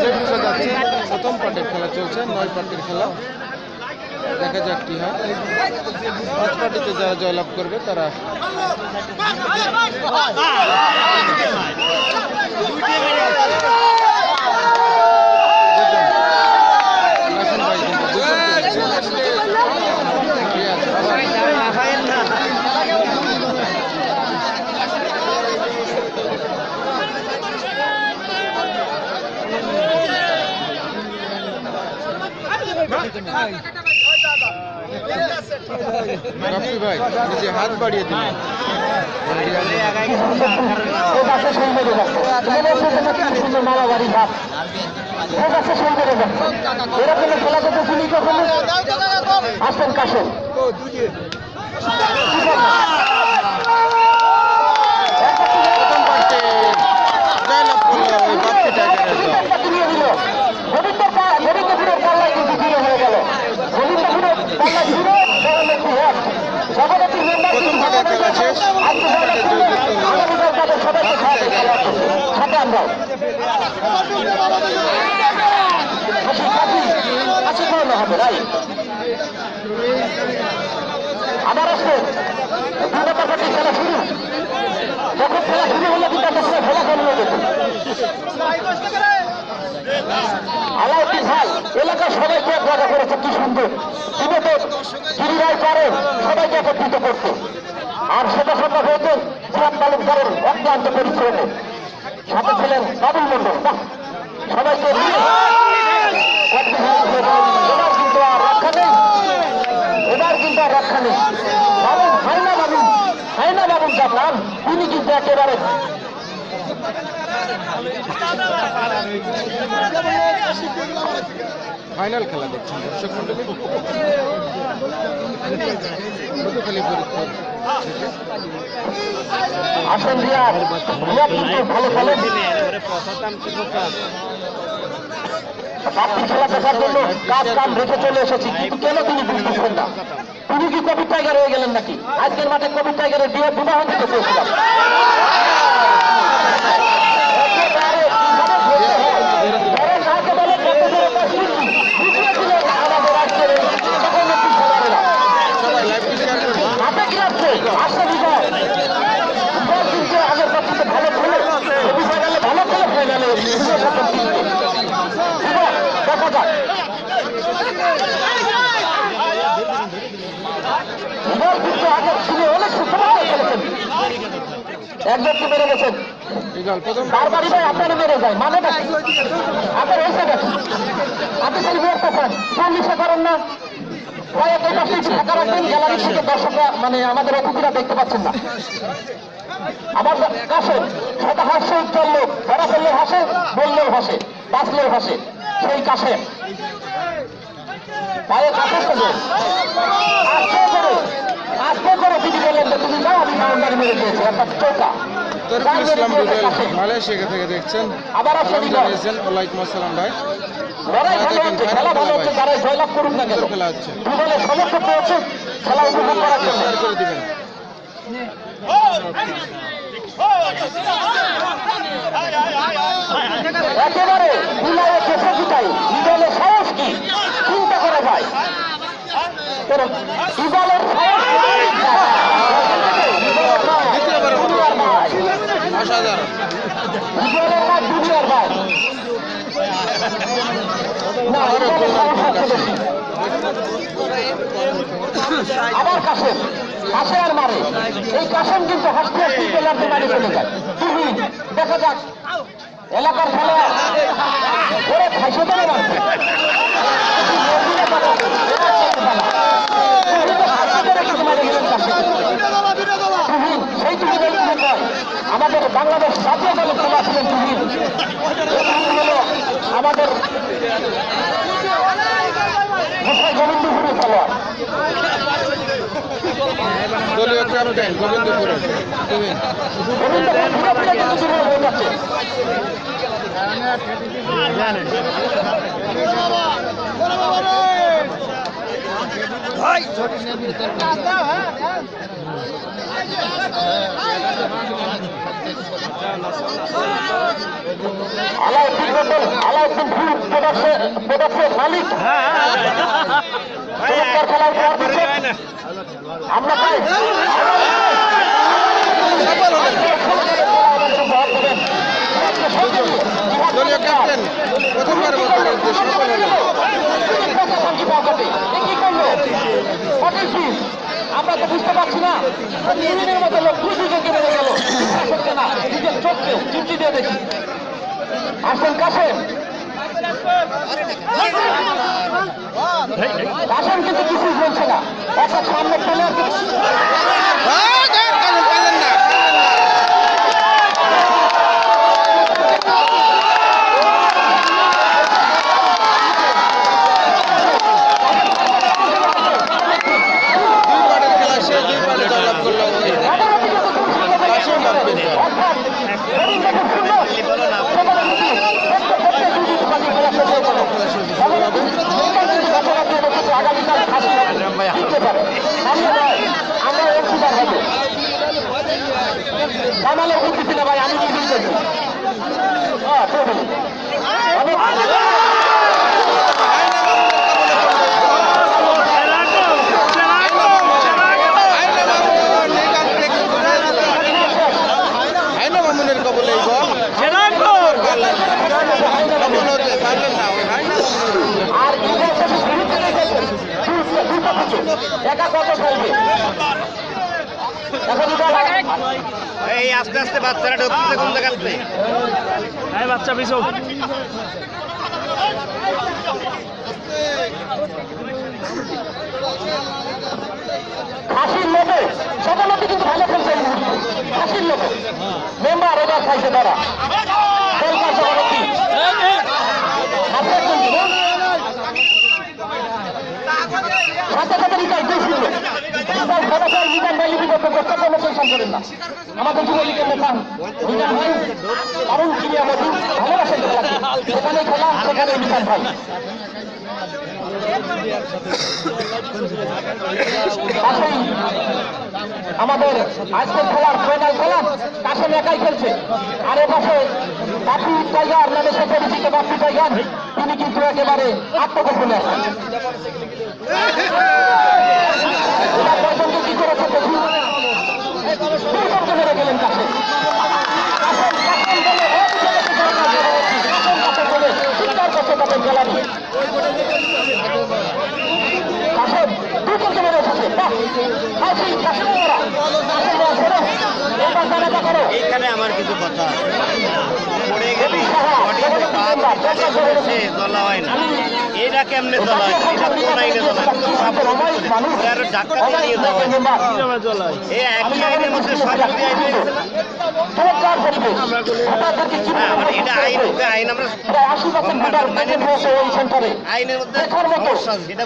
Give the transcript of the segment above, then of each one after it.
যে বোঝা যাচ্ছে প্রথম পার্টির খেলা চলছে, 9 পার্টির খেলা। দেখা যাক কি হয়। 5 পার্টিতে যারা জয়লাভ করবে তারা রাফি ভাই নিজে হাত বাড়িয়ে দিলেন। আসেন কাশেম জয়লাভ করলো ওই বাপ্পি টাইগারের দল। গোবিন্দপুরের পাল্লায় কিন্তু জিরো হয়ে গেল। গোবিন্দপুরের পাল্লায় জিরো, সভাপতি মেম্বার প্রথম ভাগের খেলা শেষ। সবাইকে সাথে আমরা হবে রাই আবার আসছে খেলা শুরু। যখন খেলা শুরু হলে কিন্তু খেলা চালিয়ে যেত। আলাউদ্দিন ভাই এলাকার সবাইকে এক জায়গা করেছে, কি সুন্দর গিরিরাই পারে সবাইকে একত্রিত করতে। আর সেটা সম্ভব হয়েছে জিয়াদ তালুকদারের অক্লান্ত পরিশ্রমে। সাথে ছিলেন বাবুল মন্ডল। সবাইকে এবার কিন্তু আর রক্ষা নেই, এবার কিন্তু আর রক্ষা নেই। বাবুল হাইনা বাবুল যার নাম, তিনি কিন্তু একেবারে ফাইনাল খেলা দেখছেন দর্শক মন্ডলী। মধুখালী ফরিদপুর আসেন রিয়াদ কিন্তু ভালো খেলেন। বাপ্পি খেলা দেখার জন্য কাম রেখে চলে এসেছি, কিন্তু কেন তিনি বুঝতেছেন না? তিনি কি কবির টাইগার হয়ে গেলেন নাকি? আজকের মাঠে কবির টাইগারের বিয়ে বিবাহ দিতে চেয়েছিলাম। এক ব্যক্তি মেরে গেছেন, বারবারই ভাই আপনারা মেরে যায়, মানে আপনার এসে গেছেন, আপনি খালি মেরতেছেন, চল্লিশে করেন না। ফাঁকা রাখবেন, গ্যালারি থেকে দর্শকরা মানে আমাদের অতিথিরা দেখতে পাচ্ছেন না। আমার কাছে সেটা হাসছে উজ্জ্বল লোক, ধরা ফেললেও হাসে, বললেও হাসে, বাঁচলেও হাসে, সেই কাছে পায়ে কাছে আজকে করে তিনি বললেন যে তুমি যাও, আমি বাউন্ডারি মেরে দিয়েছি, অর্থাৎ চৌকা। মালয়েশিয়া থেকে দেখছেন, আবার জানিয়েছেন। ওয়ালাইকুম আসসালাম ভাই। খেলা ভালো হচ্ছে, যারা জয়লাভ করুন না কেন, খেলা হচ্ছে, দুজনের সমর্থন পেয়েছে খেলা উপভোগ করার জন্য। করে দিবেন। একেবারে মিলায়ে কেসে জিতাই, ইদলের সাহস কি চিন্তা করে ভাই, ইদলের অসাধারণ ইদলের না দুনিয়ার ভাই। আবার কাশেম আর মারে, এই কাশেম কিন্তু হাসতে হাসতে প্লেয়ারকে মারি চলে যায়। দেখা যাক এলাকার খেলোয়াড় ওরে খাইছে তো মারছে, সেই তুমি আমাদের বাংলাদেশ জাতীয় দলের খেলা ছিলেন তুমি হলো আমাদের গোবিন্দপুরের খেলোয়াড়, দলীয় ক্যাপ্টেন গোবিন্দপুরের। আলাউদ্দিন মন্ডল, আলাউদ্দিন ফুল প্রোডাক্টের মালিক চমৎকার খেলার উপহার দিচ্ছেন। আমরা চাই দলীয় ক্যাপ্টেন প্রথমবার বলতে সফল হলেন। আমরা তো বুঝতে পারছি না, ইউনিয়নের মতো লোক দুজনকে মেরে গেল না, নিজের চোখকে চিমটি দিয়ে দেখি। আসেন কাশেম, কাশেম কিন্তু কিছুই বলছে না, একটা সামনে ফেলে আর কিছু পারলেন না। দুই পাটের খেলা শেষ, দুই পাটে জয়লাভ করলো কাশেম বাপ্পি। জানালে বুঝতেছি না ভাই, আমি কি বুঝতেছি। হাইনা মামুনের কবলে এই বল পারলেন না। আর একা কত খেলবে এখন এই আস্তে আস্তে বাচ্চারা ঢুকতেছে কোন জায়গাতে? এই বাচ্চা পিছু হাসির লোকে সকলকে কিন্তু ভালো খেলছে। হাসির লোকে মেম্বার এবার খাইছে তারা কলকাতা সভাপতি সাথে সাথে রিটাই দুই শূন্য রিটাই সদস্য রিটান ভাই লিপি করতে প্রস্তাব অনুসরণ করেন না। আমাদের যুবলীগের নেতা রিটান ভাই কারণ তিনি আমাদের ভালোবাসেন খেলাকে, সেখানে খেলা সেখানে রিটান ভাই। আমাদের আজকের খেলার ফাইনাল খেলা কাশেম একাই খেলছে, আর এ পাশে বাপি টাইগার নামে সে পরিচিত বাপি টাইগার, তিনি কিন্তু একেবারে আত্মগোপনে আছেন। কি করেছে দেখি, মেরে গেলেন কাশেম। এইখানে আমার কিছু কথা পড়ে গেলি তোলা হয় না। এটা কেমনে তোলা হয়? এটা কোন আইনে তোলা হয়? আরো ধাক্কা দিয়ে নিয়ে যাওয়া হয়। এই একই আইনের মধ্যে সরকারি আইন হয়েছে না? এটা আইন আইন আমরা আইনের মধ্যে সমস্যা আছে, এটা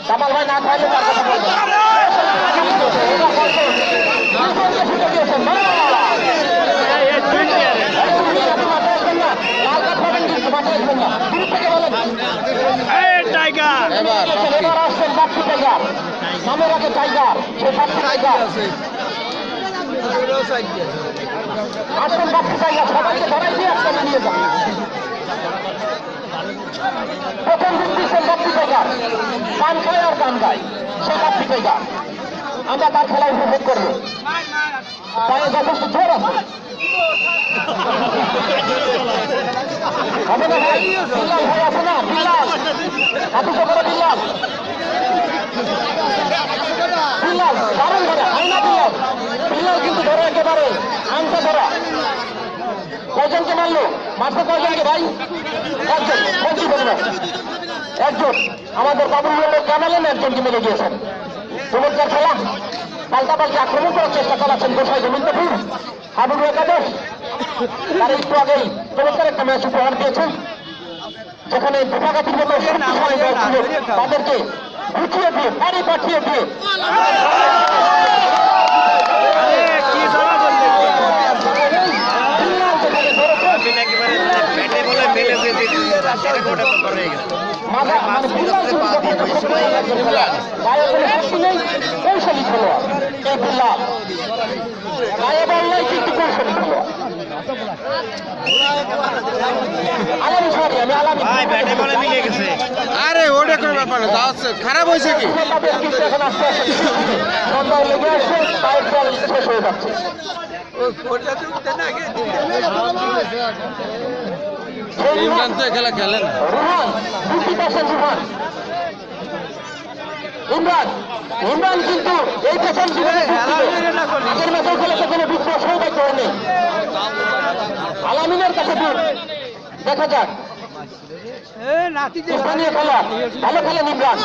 কামাল ভাই না খাইলে তার কথা বলবেন। এবার আসছেন বাপ্পি টাইগার, নামের আগে টাইগার, সে বাপ্পি টাইগার আসছেন। বাপ্পি টাইগার সবাইকে ধরাই দিয়ে একসাথে নিয়ে যান। প্রথম দিন দিচ্ছেন বাপ্পি টাইগার, গান খায় আর গান গায় সে বাপ্পি টাইগার। আমরা তার খেলা উপভোগ করবো, পায়ে যথেষ্ট জোর আছে। হবে না ভাই? বিল্লাল ভাই আছে না? বিল্লাল হাতিশো করে বিল্লাল, বিল্লাল দারুণ ধরে, হয় না বিল্লাল? বিল্লাল কিন্তু ধরে একেবারে আনতে ধরা। কয়জনকে মারলো? মারছে কয়জনকে ভাই? একজন, বলছি বলুন একজন। আমাদের বাবুল কামালেন একজনকে মেরে গিয়েছেন। চমৎকার খেলা, পাল্টাপাল্টি আক্রমণ করার চেষ্টা চালাচ্ছেন গোসাই গোবিন্দপুর হাবুল একাদশ। তার একটু আগেই চমৎকার একটা ম্যাচ উপহার দিয়েছেন, যেখানে দুটাঘাতির মতো তাদেরকে গুছিয়ে দিয়ে পানি পাঠিয়ে দিয়ে মাজা মানে বিল্লাল কিন্তু গায়ে কোনো শক্তি নেই, কৌশলী খেলোয়াড় এই বিল্লাল। গায়ে বল নাই কিন্তু কৌশলী খেলোয়াড়। আলামি সরি, আমি আলামি ভাই ব্যাটে বলে মিলে গেছে। আরে ওটা কোনো ব্যাপার না, যা হচ্ছে খারাপ হয়েছে কি? তাদের কিন্তু এখন আস্তে আস্তে সন্ধ্যায় লেগে আসছে, পায়ের বল শেষ হয়ে যাচ্ছে। ইমরান তো খেলা খেলে না। রোহান 50% রোহান। ইমরান কিন্তু এই প্রথম জীবনে আগের ম্যাচেও খেলেছে, কোনো বিদ্রোহ সৌভাগ্য হয়নি। আলামিনের কাছে দূর, দেখা যাক স্থানীয় খেলা, ভালো খেলেন ইমরান।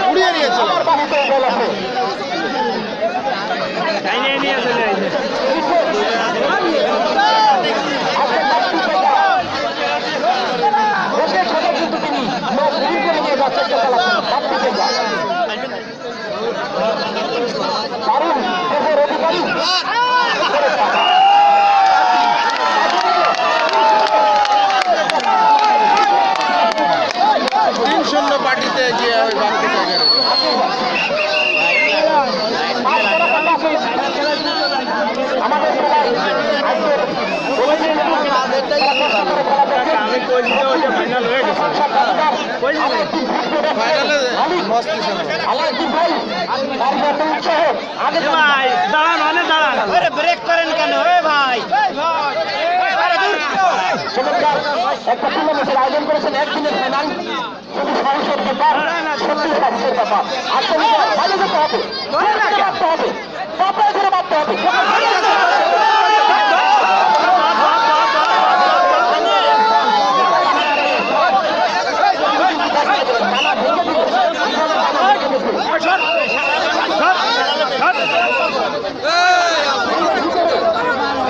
উড়িয়ে নিয়েছিল। আমার বাড়িতে বল আছে। নিয়ে চলে আসছে। দেশের সাথে কিন্তু তিনি ম্যাচ উইন করে নিয়ে যাচ্ছে দারুণ দেশের অধিকারী। 3-0 পার্টিতে গিয়ে ওই বাড়তি জায়গায় আমাদের খেলায় আজকের আমি কইছি যে ওইটা ফাইনাল হয়ে গেছে। ফাইনালে মস্তি ছিল। আলাউদ্দিন ভাই তার যত উৎসাহ আগে এ ভাই দাঁড়ান, অনেক দাঁড়ান। আরে ব্রেক করেন কেন এ ভাই? আরে দূর। চমৎকার একটা টুর্নামেন্টের আয়োজন করেছেন, একদিনের ফাইনাল। শুধু সাহসের ব্যাপার, সত্যি সাহসের ব্যাপার। আসলে ভালো যেতে হবে, বাড়তে হবে, বাপায় ধরে বাড়তে হবে।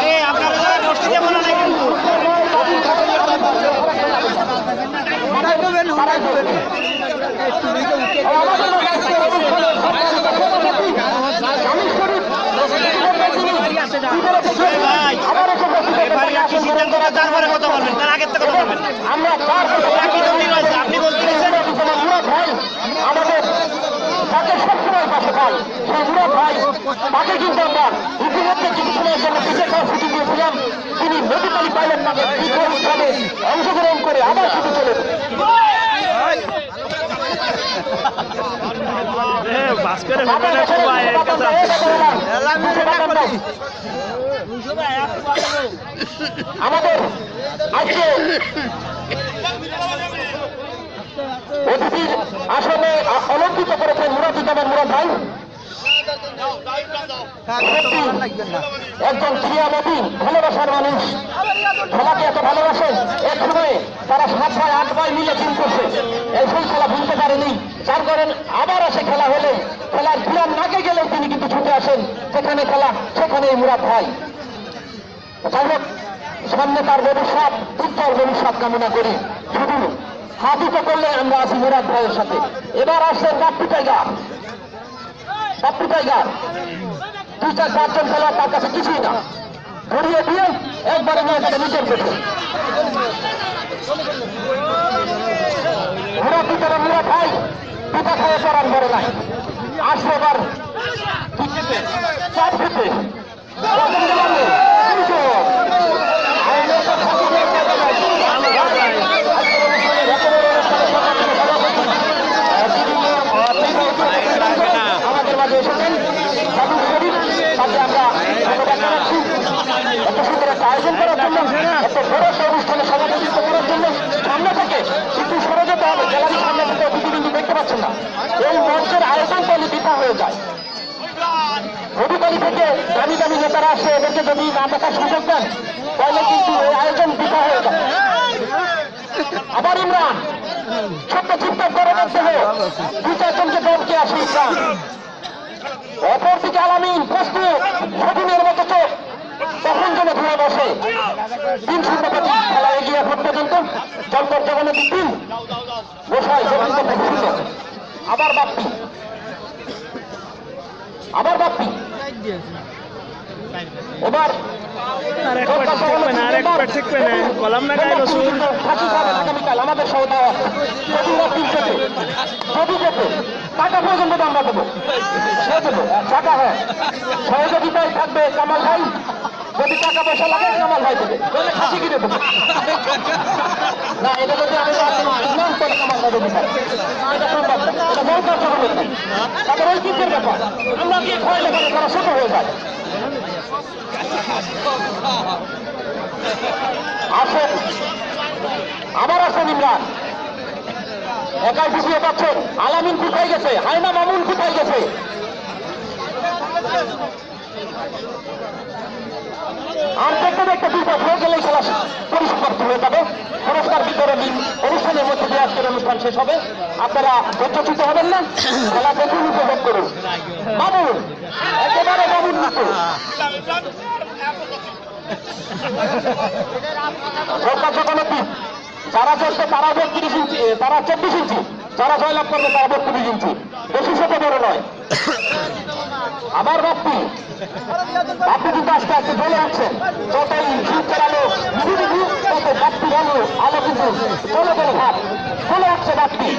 এই আপনারা যারা মসজিদে বলা নাই কিন্তু। ভাই এবারে কি সিদ্ধান্ত না, তারপরে কথা বলবেন, তার আগের থেকে কথা বলবেন। আমরা কি তৈরি হয়েছে আপনি বলতে গেছেন? ভাই আমাদের তাকে সবসময় পাশে পাই, সেই মুরাদ ভাই তাকে কিন্তু আমরা ইতিমধ্যে কিছু সময়ের জন্য বিশেষ ছুটি দিয়েছিলাম। তিনি মেডিকেল পাইলট নামে দীর্ঘ স্থানে অংশগ্রহণ করে আবার ছুটি চলে বাস করে ফেলবে সবাই এর কাছে আমাদের আজকে অতিথির আসনে অলঙ্কিত করেছেন মুরাদুজ্জামান মুরাদ ভাই। একজন ক্রীড়ামতী ভালোবাসার মানুষ, খেলাকে এত ভালোবাসেন। এক সময়ে তারা 7 ভাই 8 ভাই মিলে টিম করছে, এই সেই খেলা ভুলতে পারেনি। যার কারণ আবার আসে খেলা হলে খেলার বিরাম নাকে গেলেও তিনি কিন্তু ছুটে আসেন, যেখানে খেলা সেখানেই মুরাদ ভাই। যাই হোক, সামনে তার ভবিষ্যৎ, উত্তর ভবিষ্যৎ কামনা করি। শুধু হাতিতে করলে আমরা আছি মুরাদ ভাইয়ের সাথে। এবার আসছেন বাপ্পি টাইগার। বাপ্পি টাইগার 2-4-5 জন খেলোয়াড় তার কাছে কিছুই না, ঘুরিয়ে দিয়ে একবারে নয়টাকে নিজের পেটে মুরাদ দিতে মুরাদ ভাই পিতা খাইয়ে পড়ান বড় নাই। আসবে এবার চাপ খেতে আমাদের মাঝে এসেছেন সাধু শরীফ, তাকে আমরা ধন্যবাদ জানাচ্ছি এত সুন্দর একটা আয়োজন করার জন্য, এত বড় একটা অনুষ্ঠানে সভাপতিত্ব করার জন্য। সামনে থেকে কিন্তু সরে যেতে হবে, গ্যালারির সামনে থেকে অতিথিবৃন্দ দেখতে পাচ্ছেন না, এই মঞ্চের আয়োজন তাহলে বৃথা হয়ে যায়। অধিকারী থেকে দামি দামি নেতারা আসে, এদেরকে যদি না দেখার সুযোগ দেন তাহলে কিন্তু এই আয়োজন বৃথা হয়ে যায়। আবার ইমরান ছোট্ট চিন্তা করে দেখতে হবে, 2-4 জনকে দলকে আসে ইমরান। অপরদিকে আলামিন প্রস্তুত, সদিনের মতো চোখ তখন যেন ধরে বসে। 3-0 খেলা এগিয়ে এখন পর্যন্ত জন্মর জগনের 3 বসাই ছিল। আবার বাপ্পি, আবার বাপ্পি এবার আর এক পার্টি থাকবে না, আর এক পার্টি থাকবে না, কলাম না গায়ে রসুন। আগামীকাল আমাদের সহ দেওয়া আছে যদি যেতে টাকা পর্যন্ত আমরা দেবো, সে দেবো টাকা হয় সহযোগিতায় থাকবে কামাল ভাই, যদি টাকা পয়সা লাগে কামাল ভাই দেবে, বলে খাসি কিনে দেবো না, এটা যদি আমি ইসলাম করে কামাল ভাই দেবে, এটা সম্ভব না, এটা বহু কার্যক্রমের নাই, তাদের ঐতিহ্যের ব্যাপার, আমরা গিয়ে ভয় লেখালে তারা ছোট হয়ে যায়। আসেন আবার আসেন ইমরান, একাই পিছিয়ে পাচ্ছেন, আলামিন কোথায় গেছে, হায়না মামুন কোথায় গেছে, দেখতে দেখতে বিপদ হয়ে গেলেই খেলা পরিসমাপ্তি হয়ে যাবে। পুরস্কার বিতরণী অনুষ্ঠানের মধ্যে দিয়ে আজকের অনুষ্ঠান শেষ হবে। আপনারা ধৈর্যচ্যুত হবেন না, খেলা দেখুন, উপভোগ করুন। মামুন একেবারে মামুন মতো যারা চলছে তারা 32 ইঞ্চি, তারা 24 ইঞ্চি, যারা জয়লাভ করবে তারা 32 ইঞ্চি, বেশি সাথে বড় নয়। আবার বাপ্পি কিন্তু আস্তে আস্তে জ্বলে উঠছে, যতই সূর্যের আলো নিভু তত বাপ্পির আলো আলো কিন্তু জ্বলে জ্বলে ভাব জ্বলে উঠছে বাপ্পি।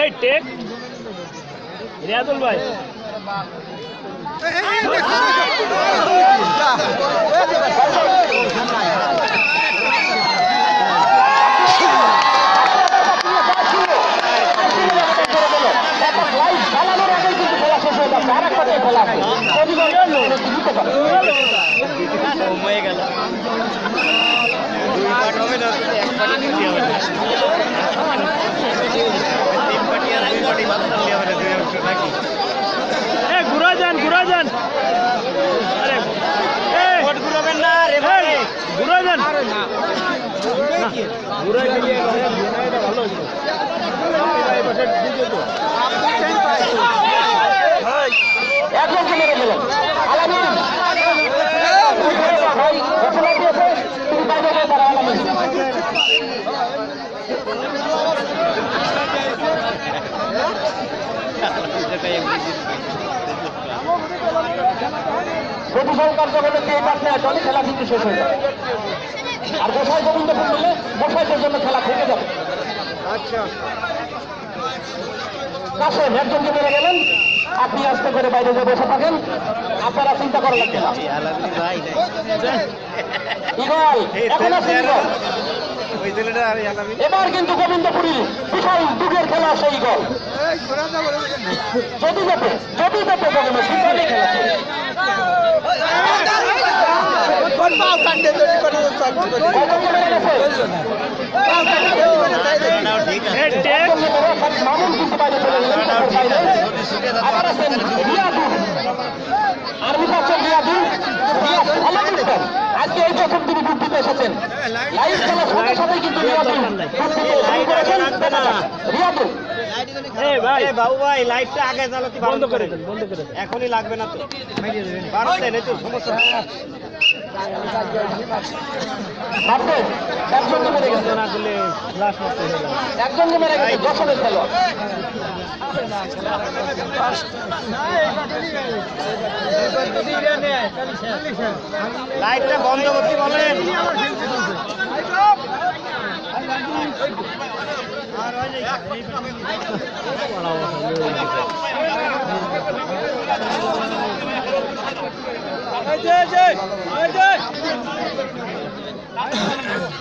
এই টেক রিয়াদুল ভাই, হয়ে গেল দুই পার্ট হবে না, এক পার্টি নিতে হবে না, তিন পার্টি আর দুই পার্টি বাদ করলে হবে না, দুই অংশ নাকি ঘুরা যান ঘুরা যান, আরে ভোট ঘুরাবেন না রে ভাই, ঘুরা যান, ঘুরা গেলে ভালো হয়েছিল। একজনকে মেরে গেলেন আলামিন, ভাই ঘোষণা দিয়েছে তিনি বাইরে গিয়ে তারা আলামিন প্রতিফল কার্যক্রমে কে পাশে আসলে খেলা কিন্তু শেষ হয়ে যাবে, আর গোসাই গোবিন্দপুর মিলে গোসাইদের জন্য খেলা থেকে যাবে। আচ্ছা কাশেম একজনকে মেরে গেলেন, আপনি আস্তে করে বাইরে গিয়ে বসে থাকেন, আপনারা চিন্তা করা লাগবে না। ভাই ইগল এখন আছে ইগল, ওই ছেলেটা আমি আলামিন এবার কিন্তু গোবিন্দপুরী বিশাল যুগের খেলা আছে ইগল, যদি যেতে গোবিন্দ বিশালই খেলা আছে। কতকে মেরে গেছে? মামুন কিন্তু বাইরে চলে গেলেন, আবার আছেন রিয়াদুল, আর্মি পাচ্ছেন রিয়াদুল, আজকে এই প্রথম তিনি বুদ্ধিতে এসেছেন, লাইভ খেলার সাথে সাথেই কিন্তু রিয়াদুল রিয়াদুল বাবু ভাই লাইটটা আগে চালাতে বন্ধ করে দেন, বন্ধ করে দেন। এখনই লাগবে না তো, পারছেন এই তো সমস্যা ভাবছেন একজনকে মেরে গেছে, না করলে লাশ নষ্ট হয়ে যাবে। একজনকে মেরে গেছে, দর্শনের খেলোয়াড়। লাইটটা বন্ধ করতে বলেন।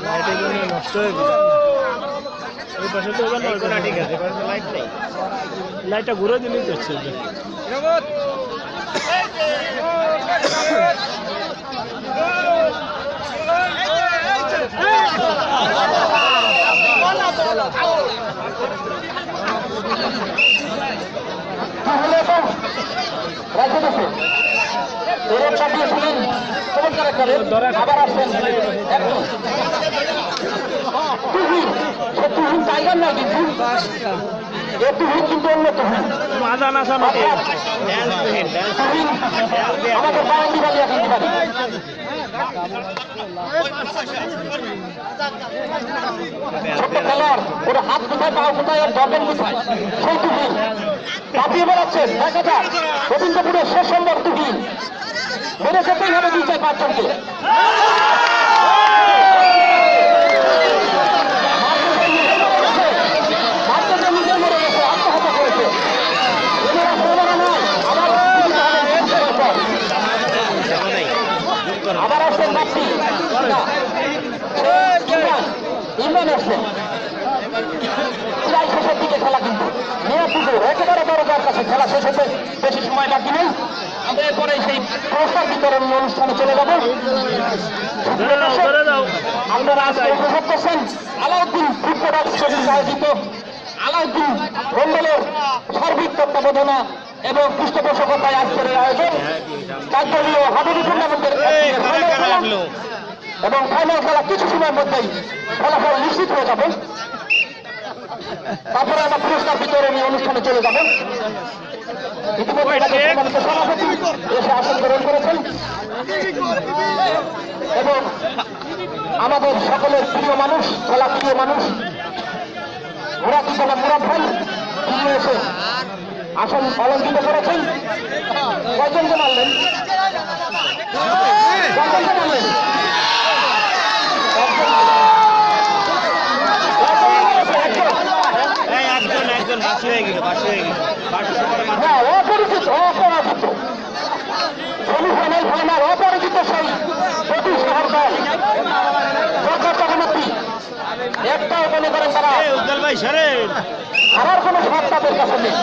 লাইটের জন্য নষ্ট হয়ে গেল। ওই পাশে তো ওখানে ওই পাশে ঠিক আছে, লাইট নেই। লাইটটা ঘুরে দিলেই তো হচ্ছে। তাহলে তো রাজ্য দেশে এর পাঠিয়েছিলেন চমৎকার একটা রেট, আবার আসছেন একজন তুহিন, সে তুহিন টাইগার নয় কিন্তু এ তুহিন কিন্তু অন্য তুহিন। মাজা নাচা মাটি তুহিন আমাদের বাউন্ডি বালিয়া কিন্তু বাড়ি ছোট্ট খেলোয়াড় ওর হাত কোথায় পা কোথায় আর দরবেন কোথায় সেই তুহিন কাঁপিয়ে বেড়াচ্ছেন। দেখা যাক গোবিন্দপুরের শেষ সম্ভব তুহিন মেরে যেতেই হবে 2-4-5 জনকে। নিজে মরে গেছে, আত্মহত্যা করেছে। আবার আসছেন বাপ্পি ইমরান আসছেন। প্রায় শেষের দিকে খেলা কিন্তু নিরাপদে একেবারে দরকার কাছে খেলা শেষ হতে বেশি সময় বাকি নেই। আমরা এরপরে সেই পুরস্কার বিতরণ অনুষ্ঠানে চলে যাবো। আপনারা আজকে উপভোগ করছেন আলাউদ্দিন ফুড প্রোডাক্টস কর্তৃক আয়োজিত আলাউদ্দিন মন্ডলের সার্বিক তত্ত্বাবধানা এবং পৃষ্ঠপোষকতায় আজকের এই আয়োজন কার্যলীয় হাডুডু টুর্নামেন্টের এবং ফাইনাল খেলা কিছু সময়ের মধ্যেই ফলাফল নিশ্চিত হয়ে যাবে। তারপরে আমরা পুরস্কার বিতরণী অনুষ্ঠানে চলে যাব। ইতিমধ্যে সভাপতি এসে আসন গ্রহণ করেছেন এবং আমাদের সকলের প্রিয় মানুষ, খেলা প্রিয় মানুষ মুরাদ ইসলাম মুরাদ ভাই তিনি এসে আসন অলঙ্কিত করেছেন। কয়জনকে মানলেন? কয়জনকে মানলেন? অপরিচিত অপরাজিত সেমিফাইনাল ফাইনাল অপরিচিত সেই প্রতি শহর দল সরকার চক্রবর্তী একটাও মনে করেন তারা হারার কোনো স্বাদ তাদের কাছে নেই।